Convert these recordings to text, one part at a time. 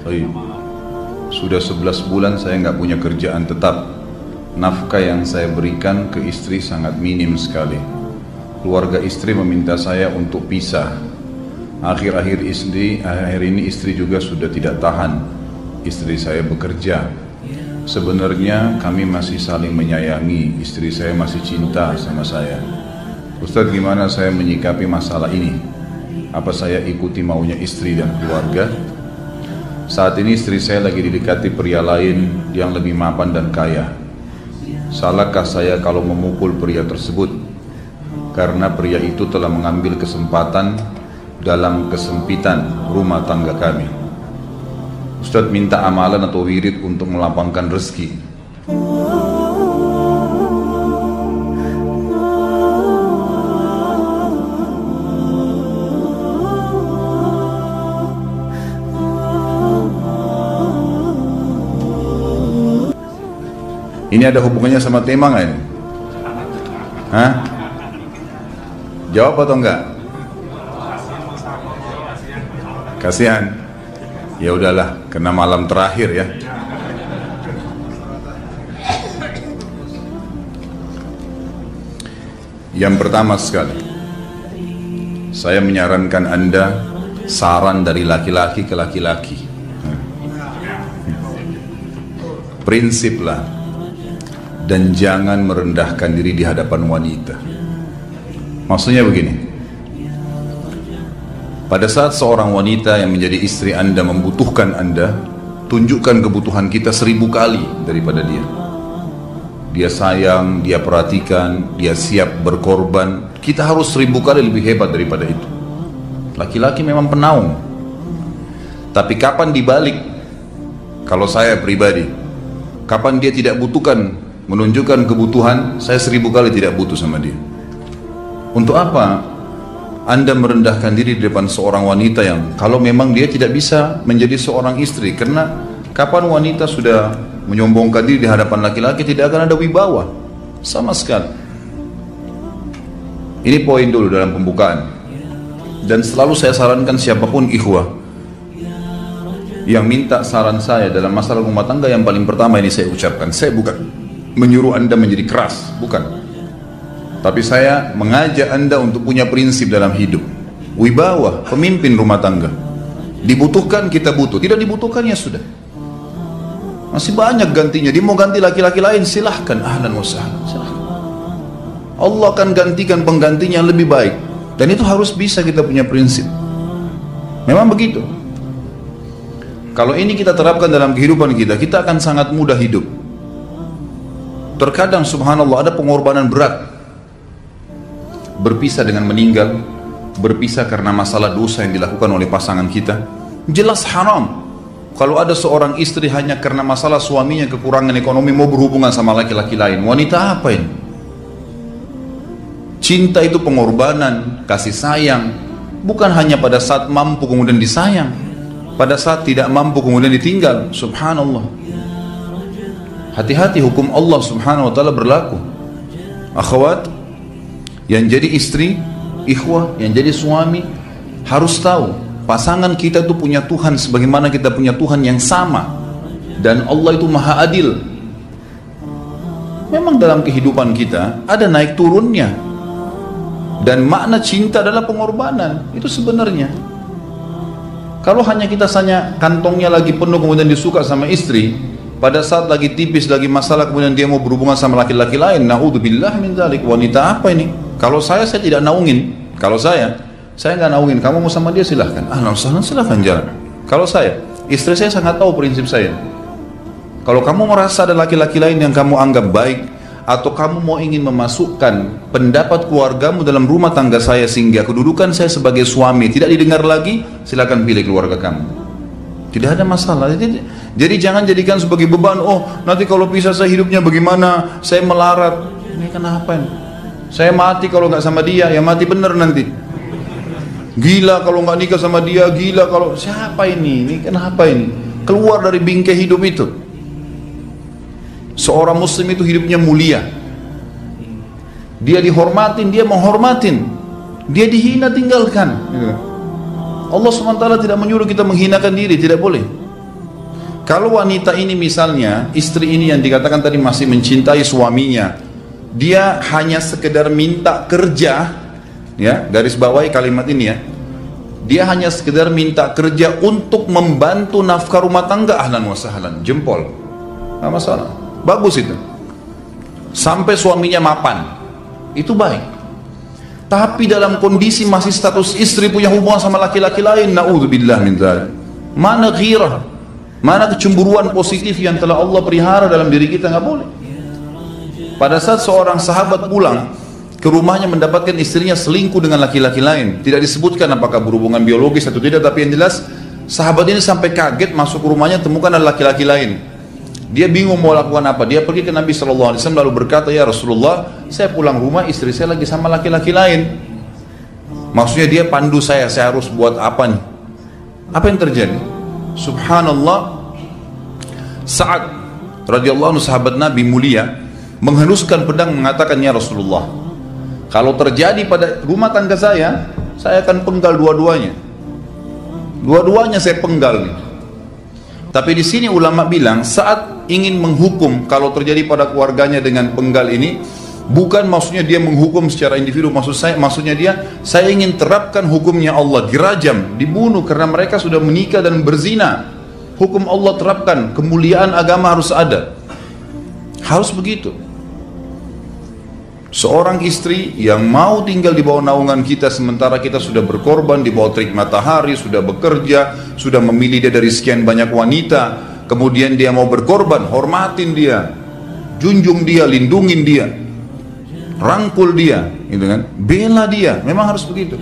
Baik. Sudah 11 bulan saya nggak punya kerjaan tetap. Nafkah yang saya berikan ke istri sangat minim sekali. Keluarga istri meminta saya untuk pisah. Akhir-akhir ini istri juga sudah tidak tahan. Istri saya bekerja. Sebenarnya kami masih saling menyayangi. Istri saya masih cinta sama saya. Ustadz, gimana saya menyikapi masalah ini? Apa saya ikuti maunya istri dan keluarga? Saat ini istri saya lagi didekati pria lain yang lebih mapan dan kaya. Salahkah saya kalau memukul pria tersebut? Karena pria itu telah mengambil kesempatan dalam kesempitan rumah tangga kami. Ustadz minta amalan atau wirid untuk melapangkan rezeki. Ini ada hubungannya sama tema nggak ini? Hah? Jawab atau enggak? Kasihan. Ya udahlah, kena malam terakhir ya. Yang pertama sekali, saya menyarankan Anda saran dari laki-laki ke laki-laki. Prinsiplah. Dan jangan merendahkan diri di hadapan wanita. Maksudnya begini, pada saat seorang wanita yang menjadi istri Anda membutuhkan Anda, tunjukkan kebutuhan kita 1000 kali daripada dia. Dia sayang, dia perhatikan, dia siap berkorban. Kita harus 1000 kali lebih hebat daripada itu. Laki-laki memang penaung. Tapi kapan dibalik? Kalau saya pribadi, kapan dia tidak butuhkan, menunjukkan kebutuhan, saya 1000 kali tidak butuh sama dia. Untuk apa Anda merendahkan diri di depan seorang wanita yang kalau memang dia tidak bisa menjadi seorang istri? Karena kapan wanita sudah menyombongkan diri di hadapan laki-laki, tidak akan ada wibawa sama sekali. Ini poin dulu dalam pembukaan. Dan selalu saya sarankan siapapun ikhwah yang minta saran saya dalam masalah rumah tangga, yang paling pertama ini saya ucapkan, saya bukan menyuruh Anda menjadi keras, bukan. Tapi saya mengajak Anda untuk punya prinsip dalam hidup. Wibawa, pemimpin rumah tangga. Dibutuhkan, kita butuh. Tidak dibutuhkan, ya sudah. Masih banyak gantinya. Dia mau ganti laki-laki lain, silahkan. Ahlan wa sahlan, silahkan. Allah akan gantikan penggantinya yang lebih baik. Dan itu harus bisa kita punya prinsip. Memang begitu. Kalau ini kita terapkan dalam kehidupan kita, kita akan sangat mudah hidup. Terkadang subhanallah ada pengorbanan berat. Berpisah dengan meninggal, berpisah karena masalah dosa yang dilakukan oleh pasangan kita, jelas haram. Kalau ada seorang istri hanya karena masalah suaminya kekurangan ekonomi mau berhubungan sama laki-laki lain, wanita apa ini? Cinta itu pengorbanan, kasih sayang, bukan hanya pada saat mampu kemudian disayang, pada saat tidak mampu kemudian ditinggal. Subhanallah. Hati-hati, hukum Allah subhanahu wa ta'ala berlaku. Akhwat yang jadi istri, ikhwah yang jadi suami, harus tahu pasangan kita itu punya Tuhan sebagaimana kita punya Tuhan yang sama. Dan Allah itu maha adil. Memang dalam kehidupan kita ada naik turunnya. Dan makna cinta adalah pengorbanan. Itu sebenarnya. Kalau hanya kita kantongnya lagi penuh kemudian disuka sama istri, pada saat lagi tipis, lagi masalah, kemudian dia mau berhubungan sama laki-laki lain, na'udzubillah min dzalik. Wanita apa ini? Kalau saya tidak naungin. Kalau saya nggak naungin. Kamu mau sama dia silahkan. Silahkan jalan. Kalau saya, istri saya sangat tahu prinsip saya. Kalau kamu merasa ada laki-laki lain yang kamu anggap baik, atau kamu mau ingin memasukkan pendapat keluargamu dalam rumah tangga saya sehingga kedudukan saya sebagai suami tidak didengar lagi, silakan pilih keluarga kamu. Tidak ada masalah. Jadi jangan jadikan sebagai beban. Oh, nanti kalau pisah saya hidupnya bagaimana? Saya melarat. Ini kenapa ini? Saya mati kalau nggak sama dia. Ya mati bener nanti. Gila kalau nggak nikah sama dia. Gila kalau siapa ini? Ini kenapa ini? Keluar dari bingkai hidup itu. Seorang muslim itu hidupnya mulia. Dia dihormatin, dia menghormatin. Dia dihina, tinggalkan. Allah SWT tidak menyuruh kita menghinakan diri, tidak boleh. Kalau wanita ini misalnya, istri ini yang dikatakan tadi masih mencintai suaminya, dia hanya sekedar minta kerja, ya, garis bawahi kalimat ini ya, dia hanya sekedar minta kerja untuk membantu nafkah rumah tangga, ahlan wa sahlan, jempol, nggak masalah, bagus itu. Sampai suaminya mapan, itu baik. Tapi dalam kondisi masih status istri punya hubungan sama laki-laki lain, naudzubillah min dzalik, mana ghirah, mana kecemburuan positif yang telah Allah pelihara dalam diri kita, nggak boleh. Pada saat seorang sahabat pulang ke rumahnya mendapatkan istrinya selingkuh dengan laki-laki lain, tidak disebutkan apakah berhubungan biologis atau tidak, tapi yang jelas sahabat ini sampai kaget masuk ke rumahnya temukan ada laki-laki lain. Dia bingung mau lakukan apa. Dia pergi ke Nabi SAW lalu berkata, ya Rasulullah, saya pulang rumah istri saya lagi sama laki-laki lain. Maksudnya dia pandu saya harus buat apa nih? Apa yang terjadi? Subhanallah, Sa'ad radhiyallahu anhu, sahabat Nabi mulia, menghenuskan pedang mengatakan, ya Rasulullah, kalau terjadi pada rumah tangga saya akan penggal dua-duanya. Dua-duanya saya penggal nih. Tapi di sini ulama bilang, saat ingin menghukum kalau terjadi pada keluarganya dengan penggal ini, bukan maksudnya dia menghukum secara individu, maksudnya saya ingin terapkan hukumnya Allah, dirajam, dibunuh karena mereka sudah menikah dan berzina. Hukum Allah terapkan, kemuliaan agama harus ada. Harus begitu. Seorang istri yang mau tinggal di bawah naungan kita sementara kita sudah berkorban di bawah terik matahari, sudah bekerja, sudah memilih dia dari sekian banyak wanita, kemudian dia mau berkorban, hormatin dia, junjung dia, lindungin dia, rangkul dia, gitu kan, bela dia, memang harus begitu.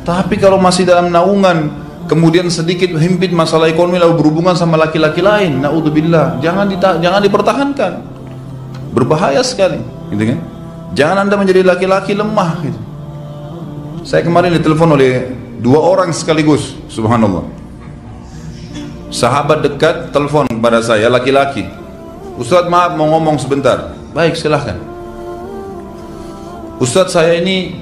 Tapi kalau masih dalam naungan, kemudian sedikit himpit masalah ekonomi lalu berhubungan sama laki-laki lain, naudzubillah, jangan dipertahankan, berbahaya sekali, gitu kan. Jangan Anda menjadi laki-laki lemah gitu. Saya kemarin ditelepon oleh dua orang sekaligus, subhanallah. Sahabat dekat telepon kepada saya, laki-laki. Ustaz, maaf mau ngomong sebentar. Baik, silahkan. Ustaz, saya ini,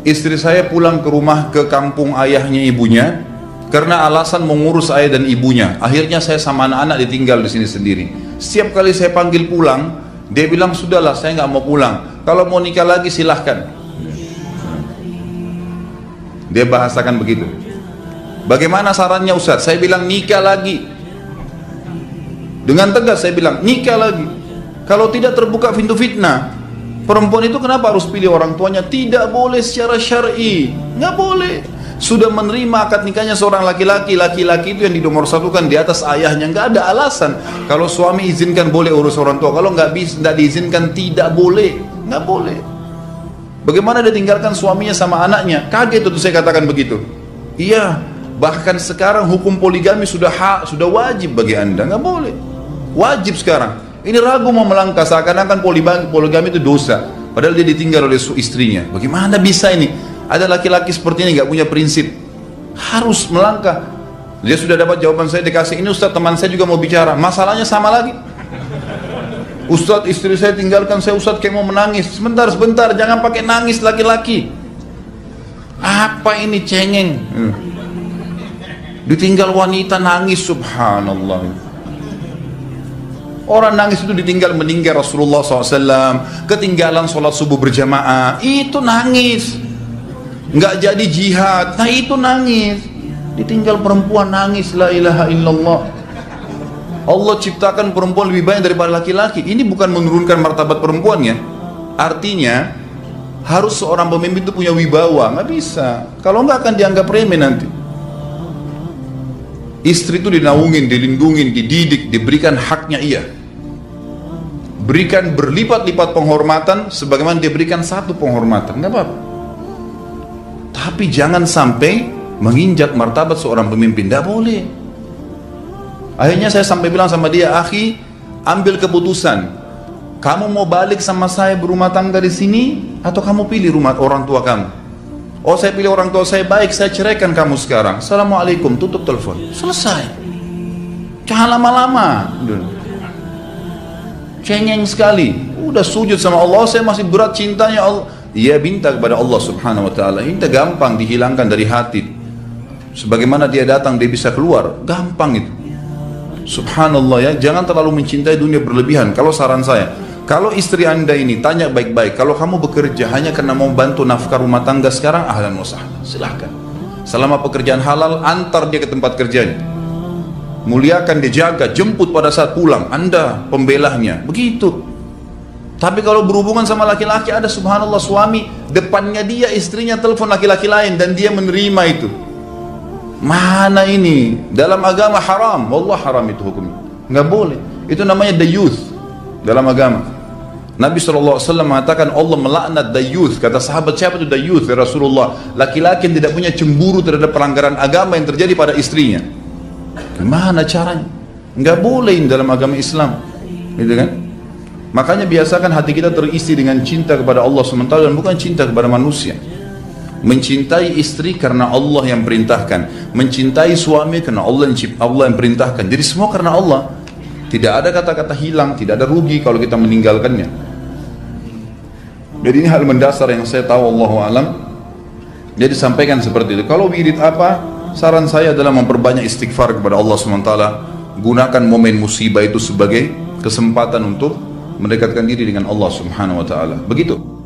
istri saya pulang ke rumah ke kampung ayahnya ibunya karena alasan mengurus ayah dan ibunya. Akhirnya saya sama anak-anak ditinggal di sini sendiri. Setiap kali saya panggil pulang, dia bilang, sudahlah saya nggak mau pulang, kalau mau nikah lagi silahkan. Dia bahasakan begitu. Bagaimana sarannya Ustaz? Saya bilang nikah lagi. Dengan tegas saya bilang nikah lagi. Kalau tidak terbuka pintu fitnah. Perempuan itu kenapa harus pilih orang tuanya? Tidak boleh secara syar'i, nggak boleh. Sudah menerima akad nikahnya seorang laki-laki, laki-laki itu yang dinomorsatukan di atas ayahnya, nggak ada alasan. Kalau suami izinkan boleh urus orang tua, kalau nggak diizinkan tidak boleh, nggak boleh. Bagaimana dia tinggalkan suaminya sama anaknya? Kaget itu saya katakan begitu. Iya, bahkan sekarang hukum poligami sudah wajib bagi Anda, nggak boleh. Wajib sekarang. Ini ragu mau melangkah seakan-akan poligami itu dosa, padahal dia ditinggal oleh istrinya. Bagaimana bisa ini? Ada laki-laki seperti ini nggak punya prinsip, harus melangkah. Dia sudah dapat jawaban saya, dikasih ini, Ustaz teman saya juga mau bicara, masalahnya sama lagi. Ustaz istri saya tinggalkan saya, Ustaz kayak mau menangis. Sebentar, jangan pakai nangis laki-laki. Apa ini cengeng? Ditinggal wanita nangis, subhanallah. Orang nangis itu ditinggal meninggal Rasulullah SAW, ketinggalan sholat subuh berjamaah, itu nangis. Nggak jadi jihad, nah itu nangis. Ditinggal perempuan nangis, la ilaha illallah. Allah ciptakan perempuan lebih banyak daripada laki-laki. Ini bukan menurunkan martabat perempuan ya. Artinya harus seorang pemimpin itu punya wibawa. Nggak bisa, kalau nggak akan dianggap remeh nanti. Istri itu dinaungin, dilindungin, dididik, diberikan haknya ia. Berikan berlipat-lipat penghormatan sebagaimana dia berikan satu penghormatan, nggak apa-apa. Tapi jangan sampai menginjak martabat seorang pemimpin, tidak boleh. Akhirnya saya sampai bilang sama dia, akhi, ambil keputusan. Kamu mau balik sama saya berumah tangga di sini, atau kamu pilih rumah orang tua kamu? Oh, saya pilih orang tua saya, baik, saya ceraikan kamu sekarang. Assalamualaikum, tutup telepon, selesai. Jangan lama-lama. Cengeng sekali. Udah sujud sama Allah, saya masih berat cintanya Allah. Ia minta kepada Allah subhanahu wa ta'ala, minta gampang dihilangkan dari hati. Sebagaimana dia datang dia bisa keluar, gampang itu. Subhanallah ya, jangan terlalu mencintai dunia berlebihan. Kalau saran saya, kalau istri anda ini tanya baik-baik, kalau kamu bekerja hanya karena mau bantu nafkah rumah tangga sekarang, ahlan wa sahlan, silahkan. Selama pekerjaan halal, antar dia ke tempat kerjanya, muliakan dia, jaga, jemput pada saat pulang, anda pembelahnya, begitu. Tapi kalau berhubungan sama laki-laki, ada subhanallah suami depannya dia istrinya telepon laki-laki lain dan dia menerima itu. Mana ini? Dalam agama haram, wallah haram itu hukumnya, nggak boleh. Itu namanya dayuth dalam agama. Nabi SAW mengatakan Allah melaknat dayuth. Kata sahabat, siapa itu dayuth ya Rasulullah? Laki-laki yang tidak punya cemburu terhadap pelanggaran agama yang terjadi pada istrinya. Gimana caranya? Nggak boleh dalam agama Islam, gitu kan? Makanya biasakan hati kita terisi dengan cinta kepada Allah SWT dan bukan cinta kepada manusia. Mencintai istri karena Allah yang perintahkan, mencintai suami karena Allah yang perintahkan. Jadi semua karena Allah. Tidak ada kata-kata hilang, tidak ada rugi kalau kita meninggalkannya. Jadi ini hal mendasar yang saya tahu, Allahu alam. Jadi sampaikan seperti itu. Kalau wirid apa? Saran saya adalah memperbanyak istighfar kepada Allah SWT. Gunakan momen musibah itu sebagai kesempatan untuk mendekatkan diri dengan Allah Subhanahu wa taala. Begitu.